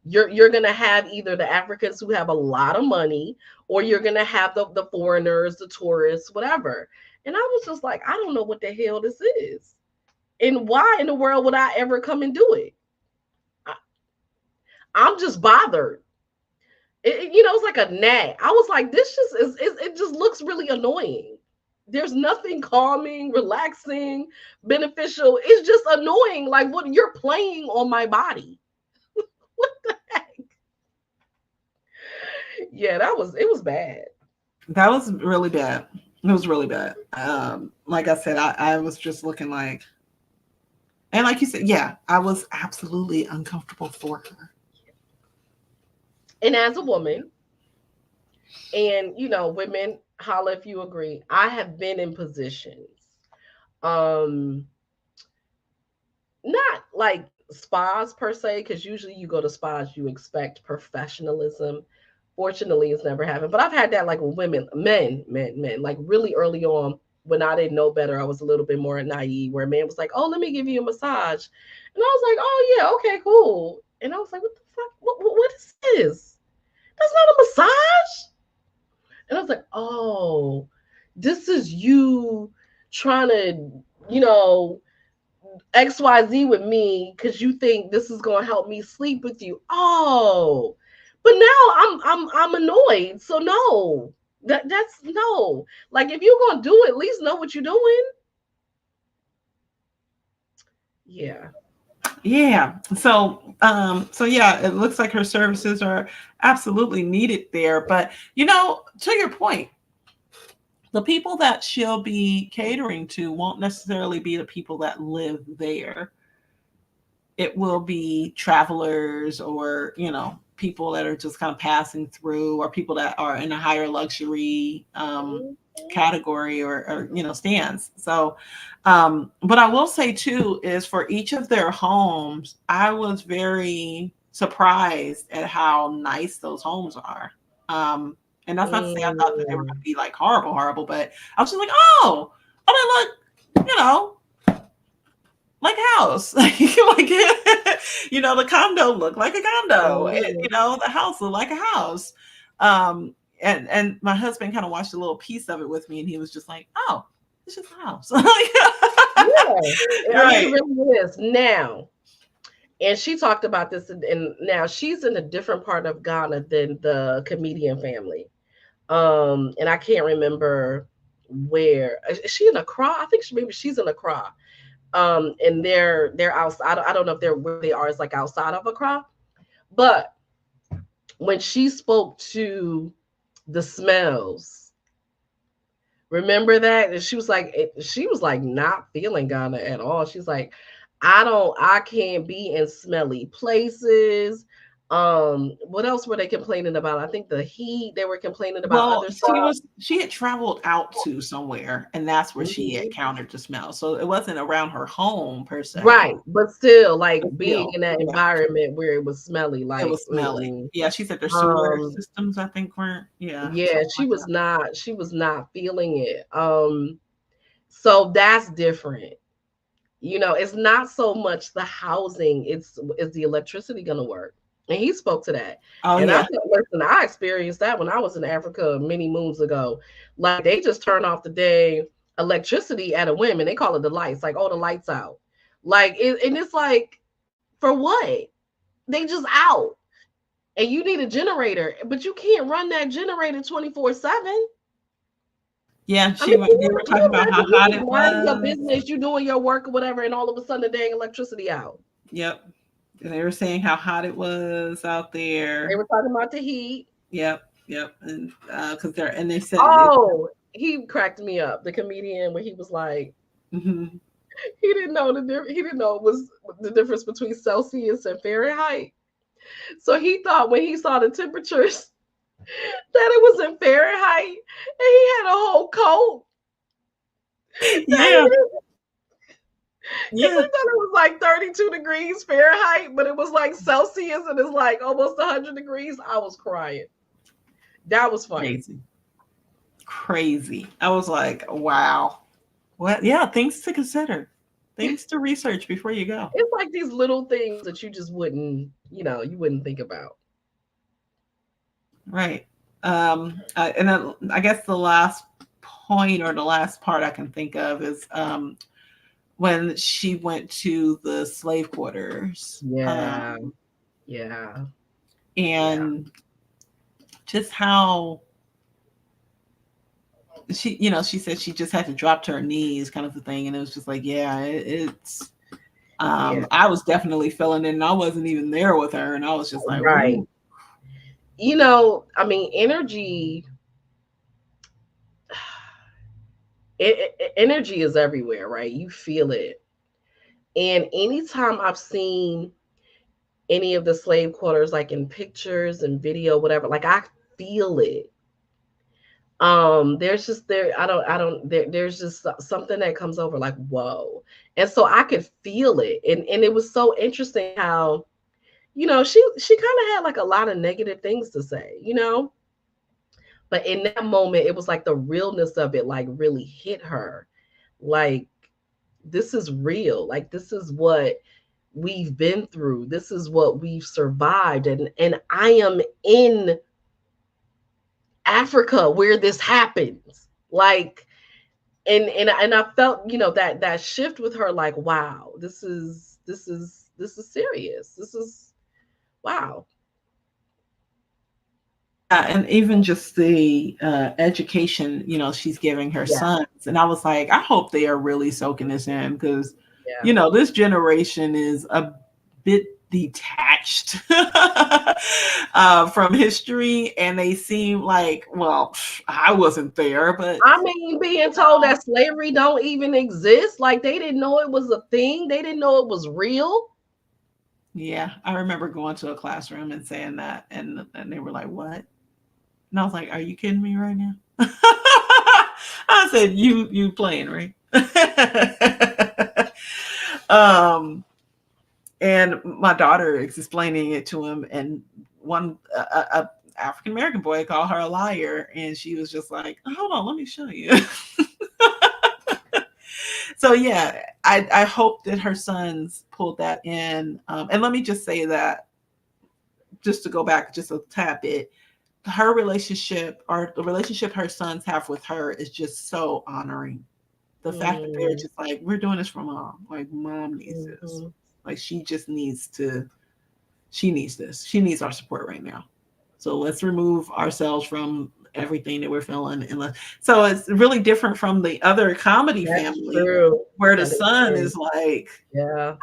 You're going to have either the Africans who have a lot of money, or you're going to have the foreigners, the tourists, whatever. And I was just like, I don't know what the hell this is, and why in the world would I ever come and do it? I, I'm just bothered. It's like a gnat. I was like, this just it just looks really annoying. There's nothing calming, relaxing, beneficial. It's just annoying. Like, what, you're playing on my body. What the heck? Yeah, it was bad. That was really bad. It was really bad. Like I said, I was just looking like, and like you said, yeah, I was absolutely uncomfortable for her. And as a woman, and women, holla if you agree, I have been in positions, um, not like spas per se, because usually you go to spas, you expect professionalism. Fortunately, it's never happened, but I've had that like with women, men, like really early on when I didn't know better. I was a little bit more naive, where a man was like, "Oh, let me give you a massage," and I was like, "Oh yeah, okay, cool." And I was like, "What the fuck? What is this? That's not a massage." And I was like, "Oh, this is you trying to, you know, XYZ with me because you think this is gonna help me sleep with you." Oh, but now I'm annoyed. So no, that's no. Like, if you're gonna do it, at least know what you're doing. Yeah. Yeah. So yeah, it looks like her services are absolutely needed there. But to your point, the people that she'll be catering to won't necessarily be the people that live there. It will be travelers, or people that are just kind of passing through, or people that are in a higher luxury category, or stands. So but I will say too is, for each of their homes, I was very surprised at how nice those homes are. And that's not to say I thought that they were going to Mm. be like horrible, but I was just like, oh, they look, like a house. Like, the condo looked like a condo, and Mm. the house looked like a house. And my husband kind of watched a little piece of it with me, and he was just like, oh, it's just a house. Yeah. I mean, it Right. really is now. And she talked about this, and now she's in a different part of Ghana than the comedian family. And I can't remember where. Is she in Accra? I think maybe she's in Accra. And they're outside. I don't know if they're where they are is like outside of Accra. But when she spoke to the smells, remember that? And she was like not feeling Ghana at all. She's like, I can't be in smelly places. What else were they complaining about? I think the heat. They were complaining about Well, other stuff. she had traveled out to somewhere, and that's where she Mhm. encountered the smell. So it wasn't around her home per se. Right, but still, like But being still, in that yeah, environment where it was smelly, it like was smelly. Yeah, she said their sewer um, systems, I think, weren't. Yeah, yeah, something like that. she was not feeling it. So that's different. It's not so much the housing, it's is the electricity gonna work? And he spoke to that. Oh And I yeah. said, listen, I experienced that when I was in Africa many moons ago. Like, they just turn off the day electricity at a whim, and they call it the lights, like, oh, the lights out. Like, and it's like, for what? They just out. And you need a generator, but you can't run that generator 24/7. Yeah, I mean, they were can you talking about how imagine you hot just it minding your was. business, you doing your work or whatever, and all of a sudden the dang electricity out? Yep. And they were saying how hot it was out They there. were talking about the heat. Yep, yep. And because they're and they said it. Oh, he cracked me up. The comedian when he was like, Mhm. he didn't know he didn't know it was the difference between Celsius and Fahrenheit. So he thought when he saw the temperatures that it was in Fahrenheit, and he had a whole coat. Yeah, Because he yeah. thought it was like 32 degrees Fahrenheit, but it was like Celsius and it's like almost 100 degrees. I was crying. That was funny. Crazy, crazy. I was like, wow. What? Yeah, things to consider, things to research before you go. It's like these little things that you just wouldn't, you wouldn't think about. Right. And then I guess the last point or the last part I can think of is when she went to the slave quarters, Yeah, yeah, yeah, and just how she said she just had to drop to her knees, kind of a thing, and it was just like, yeah, it's. yeah. I was definitely feeling it, and I wasn't even there with her, and I was just like, Right. ooh, I mean, energy, energy is everywhere, right? You feel it. And anytime I've seen any of the slave quarters, like in pictures and video, whatever, like I feel it. There's just there's just something that comes over like, whoa. And so I could feel it. And it was so interesting how, she kind of had like a lot of negative things to say. But in that moment, it was like the realness of it like really hit her. Like, this is real. Like, this is what we've been through. This is what we've survived. And I am in Africa where this happens. Like, and I felt, that shift with her, like, wow, this is serious. This is wow. yeah, and even just the education, she's giving her Yeah, sons, and I was like, I hope they are really soaking this in because, yeah. this generation is a bit detached from history, and they seem like, well, I wasn't there, but I mean, being told that slavery don't even exist, like they didn't know it was a thing. They didn't know it was real. yeah, I remember going to a classroom and saying that, and they were like, "What?" And I was like, "Are you kidding me right now?" I said, "You playing, right?" um, and my daughter is explaining it to him, and one African American boy called her a liar, and she was just like, "Hold on, let me show you." So yeah, I hope that her sons pulled that in. And let me just say that, just to go back just a tad bit, her relationship or the relationship her sons have with her is just so honoring. The fact that they're Mm, just like, we're doing this for mom. Like, mom needs this. mhm. Like, she just needs to, she needs this. She needs our support right now. So let's remove ourselves from everything that we're feeling. So it's really different from the other comedy That's family true. where the That is son true. is like, Yeah,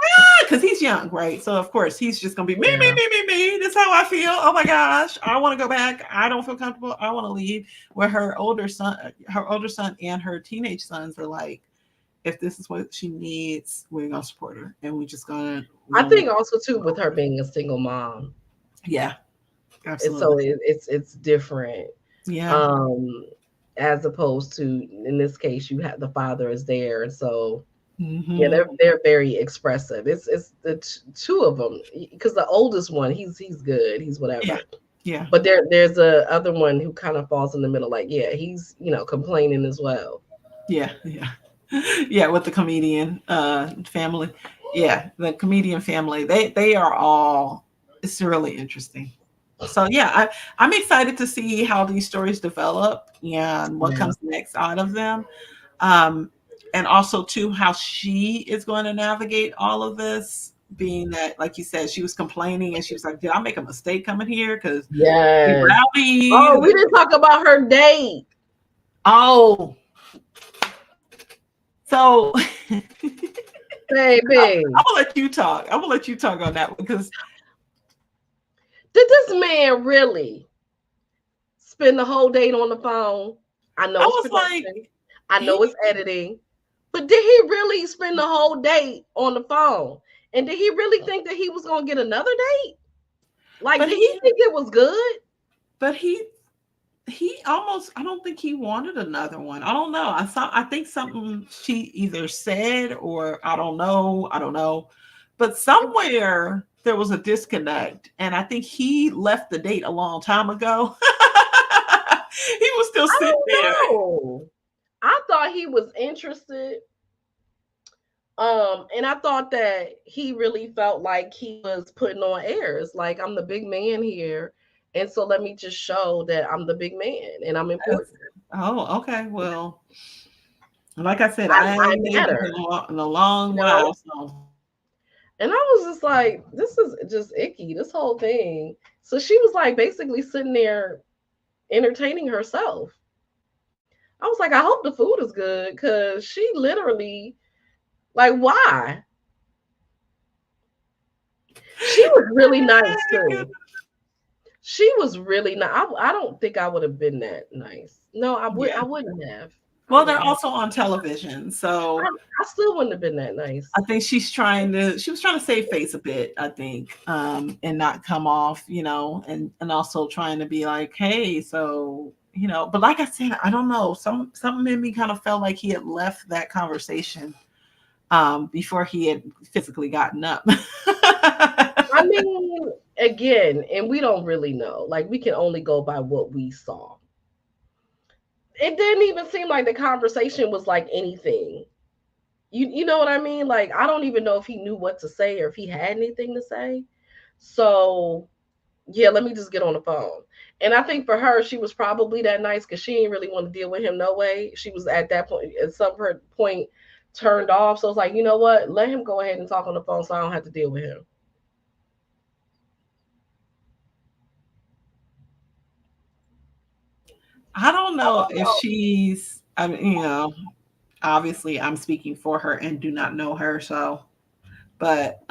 because he's young, right? So of course he's just gonna be me, me, yeah. me, me, me. This is how I feel. Oh my gosh, I want to go back. I don't feel comfortable. I want to leave. Where her older son, and her teenage sons are like, if this is what she needs, we're gonna support her, and we're I gonna make think also too with her being a single mom, yeah, and absolutely, so it's different. yeah, Um, as opposed to in this case, you have the father is there, and so yeah, hmm they're very expressive. It's the two of them because the oldest one, he's good, he's yeah, whatever. yeah, But there's a other one who kind of falls in the middle. Like, yeah, he's complaining as well. yeah, yeah, yeah. With the comedian family, yeah, the comedian family, they are all. It's really interesting. So yeah, I'm excited to see how these stories develop and what Yeah. comes next out of them. Um, and also too how she is going to navigate all of this, being that, like you said, she was complaining and she was like, did I make a mistake coming here? Because we Yes. rowdy. Oh, we didn't talk about her date. Oh. So Baby, I'm gonna let you talk. I'm gonna let you talk on that one because did this man really spend the whole date on the phone? I I know it's was like, production. I he know it's editing. But did he really spend the whole date on the phone? And did he really think that he was going to get another date? Like, but did he he think it was good? but he almost, I don't think he wanted another one. I don't know. I think something she either said, or I don't know. But somewhere there was a disconnect, and I think he left the date a long time ago. He was still I sitting there. don't know. I thought he was interested. And I thought that he really felt like he was putting on airs, like I'm the big man here. And so let me just show that I'm the big man and I'm That's, important. oh, okay. Well, like I said, I I ain't dated matter, in a long you know? while, so And I was just like, this is just icky, this whole thing. So she was like basically sitting there entertaining herself. I was like, I hope the food is good because she literally, like, why? She was really nice too. She was really not. I don't think I would have been that nice. No, I would. yeah. I wouldn't have. I Well, they're wouldn't have. also on television, I, so I still wouldn't have been that I nice. think she was trying to save face a bit, I think, and not come off, and also trying to be like, hey, so, but like I said, I don't know, something in me kind of felt like he had left that conversation before he had physically gotten up. I mean, again, and we don't really know. Like we can only go by what we saw. It didn't even seem like the conversation was like anything. You know what I mean? Like I don't even know if he knew what to say or if he had anything to say. So yeah, let me just get on the phone. And I think for her, she was probably that nice because she didn't really want to deal with him no way. She was at that point, at some point, turned off. So it's like, you know what? Let him go ahead and talk on the phone so I don't have to deal with him. I don't know if she's, I mean, obviously I'm speaking for her and do not know her, so, but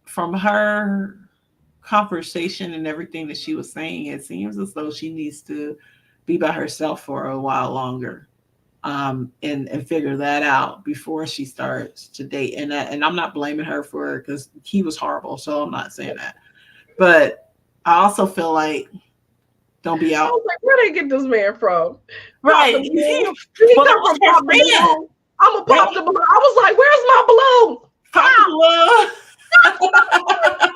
from her conversation and everything that she was saying, it seems as though she needs to be by herself for a while longer, and figure that out before she starts to date. And I'm not blaming her for it because he was horrible, so I'm not saying that. But I also feel like don't be I out. was like, where they get this man from? Pop the Right. balloon. Did he Well, that come was from her Pop the friend. Balloon? I'm going to That pop the balloon. I was like, where's my balloon? popped the Pop. balloon.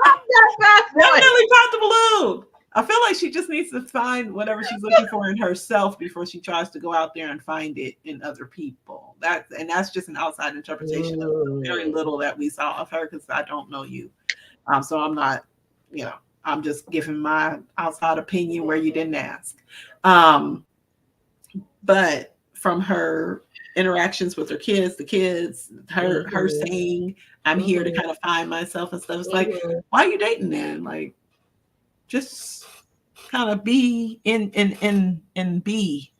Pop that bad boy. Definitely popped the balloon. I feel like she just needs to find whatever she's looking for in herself before she tries to go out there and find it in other people. That's just an outside interpretation of the very Mm. little that we saw of her because I don't know you. So I'm not, you know, I'm just giving my outside opinion where you didn't ask. Um, but from her interactions with her kids, the kids, her Mhm. saying, "I'm here to Mhm. kind of find myself" and stuff. It's like, Mhm. why are you dating then? Like, just kind of be in be.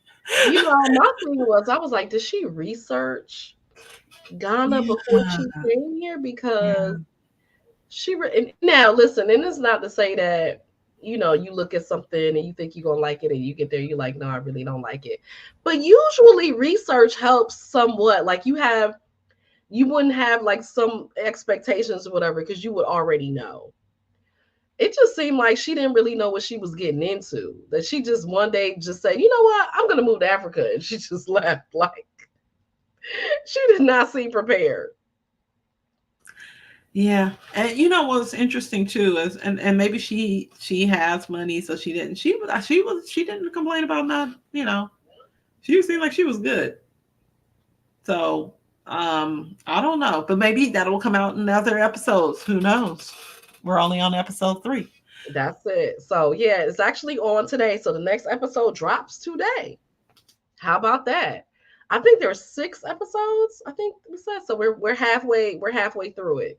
You know, my thing was, I was like, did she research Ghana before Yeah, she came here? Because yeah. and now listen, and it's not to say that you look at something and you think you're gonna like it, and you get there, you're like, no, I really don't like it. But usually, research helps somewhat. Like you wouldn't have like some expectations or whatever because you would already know. It just seemed like she didn't really know what she was getting into. That she just one day just said, you know what, I'm gonna move to Africa, and she just left. Like she did not seem prepared. Yeah, and you know what's interesting too is, and maybe she has money, so she didn't complain about not, she seemed like she was good. So I don't know, but maybe that'll come out in other episodes. Who knows? We're only on episode 3. That's it. So yeah, it's actually on today. So the next episode drops today. How about that? I think there's 6 episodes. I think we said so. We're halfway through it.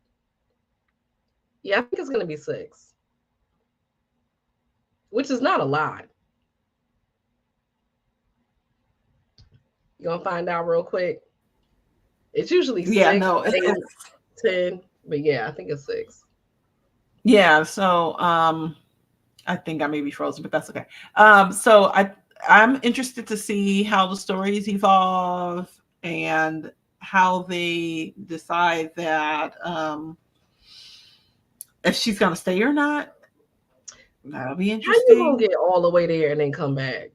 Yeah, I think it's gonna be 6, which is not a lot. You gonna find out real quick. It's usually Yeah, six, no, eight, it's 10, but yeah, I think it's six. yeah. So I think I may be frozen, but that's okay. So I'm interested to see how the stories evolve and how they decide that if she's gonna stay or not. That'll be How you gonna interesting. get all the way there and then come back?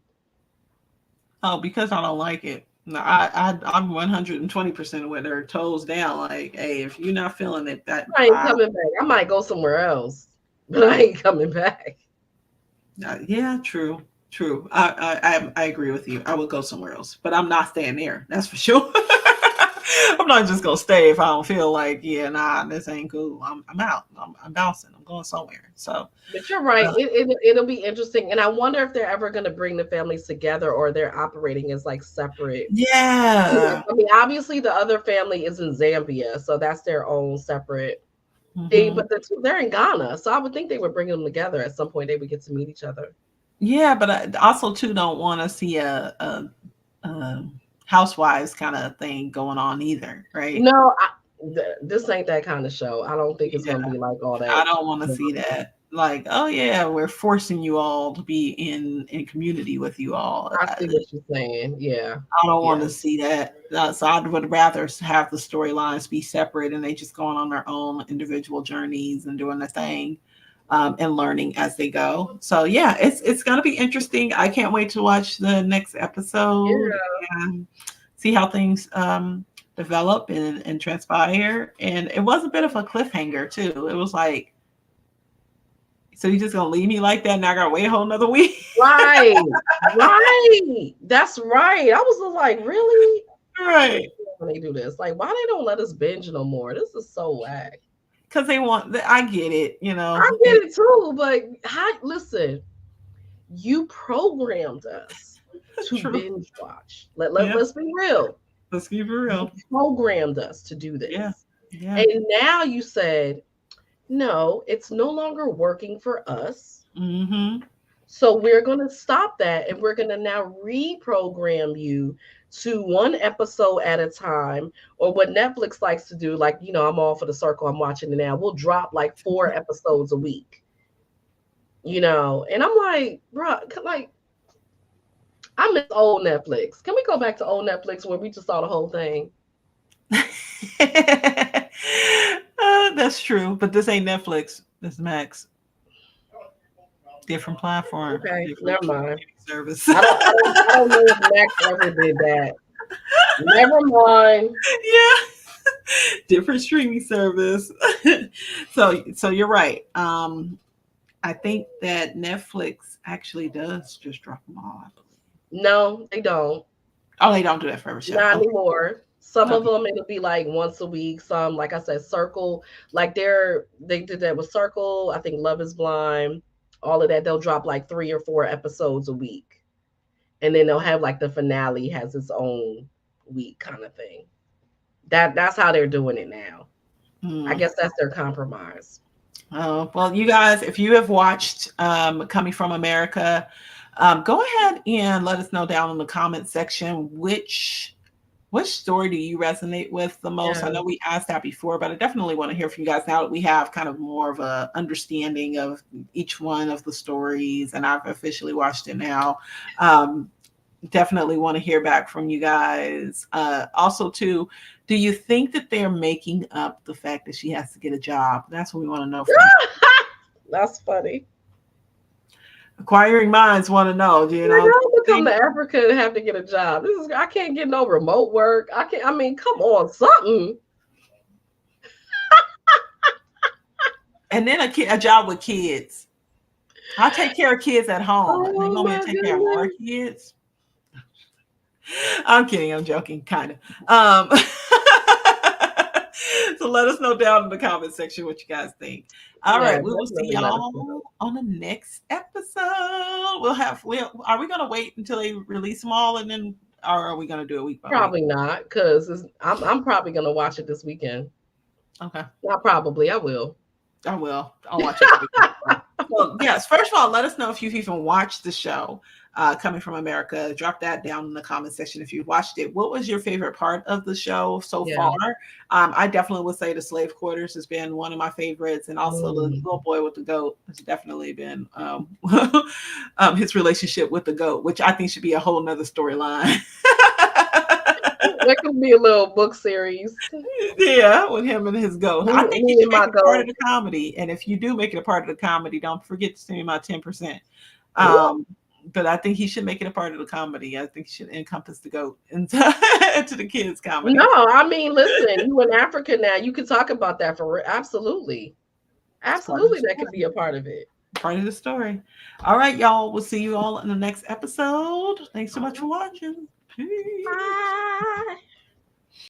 Oh, because I don't like it. No, I'm 120% with her toes down. Like, hey, if you're not feeling it, that I ain't coming back. I might go somewhere else, but I ain't coming back. yeah, true, true. I agree with you. I would go somewhere else, but I'm not staying there. That's for sure. I'm not just gonna stay if I don't feel like, yeah, nah, this ain't cool. I'm out. I'm bouncing. I'm going somewhere. So, But you're right. uh, It'll be interesting, and I wonder if they're ever going to bring the families together, or they're operating as like separate. yeah. I mean, obviously the other family is in Zambia, so that's their own separate thing. Hmm. But they're in Ghana, so I would think they would bring them together at some point. They would get to meet each other. Yeah, but I also too don't want to see a housewives kind of thing going on either, right? No, this ain't that kind of show. I don't think it's Yeah, going to be like all I that. don't want to see that. Like, oh yeah, we're forcing you all to be in community with you all. I see what you're saying. Yeah, I don't want yeah, to see that. So I would rather have the storylines be separate and they just going on their own individual journeys and doing their thing, and learning as they go. So yeah, it's gonna be interesting. I can't wait to watch the next episode yeah. and see how things develop and transpire. And it was a bit of a cliffhanger too. It was like, so you just gonna leave me like that? Now I gotta wait a whole another week. Right, right. That's right. I was just like, really? I hate Right. when they do this. Like, why they don't let us binge no more? This is so whack. Because they want, I get it, you I know. get it too, but listen, you programmed us to True. binge watch. Yeah. Let's be real. Let's keep it You real. programmed us to do Yeah. this. Yeah. And now you said, no, it's no longer working for us. Mm-hmm. So we're going to stop that and we're going to now reprogram you to one episode at a time, or what Netflix likes to do. Like, I'm all for the circle. I'm watching it now. We'll drop like 4 episodes a week, and I'm like, bro, like, I miss old Netflix. Can we go back to old Netflix where we just saw the whole thing? That's true, but this ain't Netflix. This is Max. Different platform, Okay, different never mind. service. I don't know if Max ever did that. Never mind. Yeah, different streaming service. So you're right. I think that Netflix actually does just drop them all, I believe. No, they don't. Oh, they don't do that for every show. Not Okay. anymore. Some of Okay. them it'll be like once a week. Some, like I said, Circle, like they did that with Circle. I think Love is Blind, all of that. They'll drop like 3 or 4 episodes a week, and then they'll have like the finale has its own week kind of thing. That's how they're doing it now. I Hmm. guess that's their compromise. Oh, well, you guys, if you have watched Coming from America, go ahead and let us know down in the comment section which story do you resonate with the most. I Yeah. know we asked that before, but I definitely want to hear from you guys now that we have kind of more of a understanding of each one of the stories, and I've officially watched it now. Um, Definitely want to hear back from you guys. Also, too, do you think that they're making up the fact that she has to get a job? That's what we want to know from That's funny. acquiring minds. Want to know, you Like, know? I come to Africa and have to get a job. I can't get no remote work. I can't. I mean, come on, something. And then a job with kids. I take care of kids at home, and they Oh want me to my take care of more goodness. kids. I'm kidding. I'm joking, kind of. So let us know down in the comment section what you guys think. All Yeah, right, we will see definitely let us know. y'all on the next episode. Are we gonna wait until they release them all, and then, or are we gonna do it week by week? Probably not, because I'm probably gonna watch it this weekend. Okay, Not probably, I will. I will. I'll watch it. Well, yes. First of all, let us know if you've even watched the show. Coming from America, drop that down in the comment section if you watched it. What was your favorite part of the show so far? Yeah. I definitely would say the slave quarters has been one of my favorites, and also the Mm. little boy with the goat has definitely been his relationship with the goat, which I think should be a whole nother storyline. That could be a little book series. Yeah, with him and his goat. I think you Me should and make my it a part of goat. the comedy. And if you do make it a part of the comedy, don't forget to send me my 10%. Ooh. Um, but I think he should make it a part of the comedy. I think he should encompass the goat into, into the kids' No, comedy. I mean, listen, you in Africa now. You can talk about that for absolutely. It's part of the Absolutely, that could story. be a part of it. Part of the story. All right, y'all. We'll see you all in the next episode. Thanks so All much for right. watching. Peace. Bye.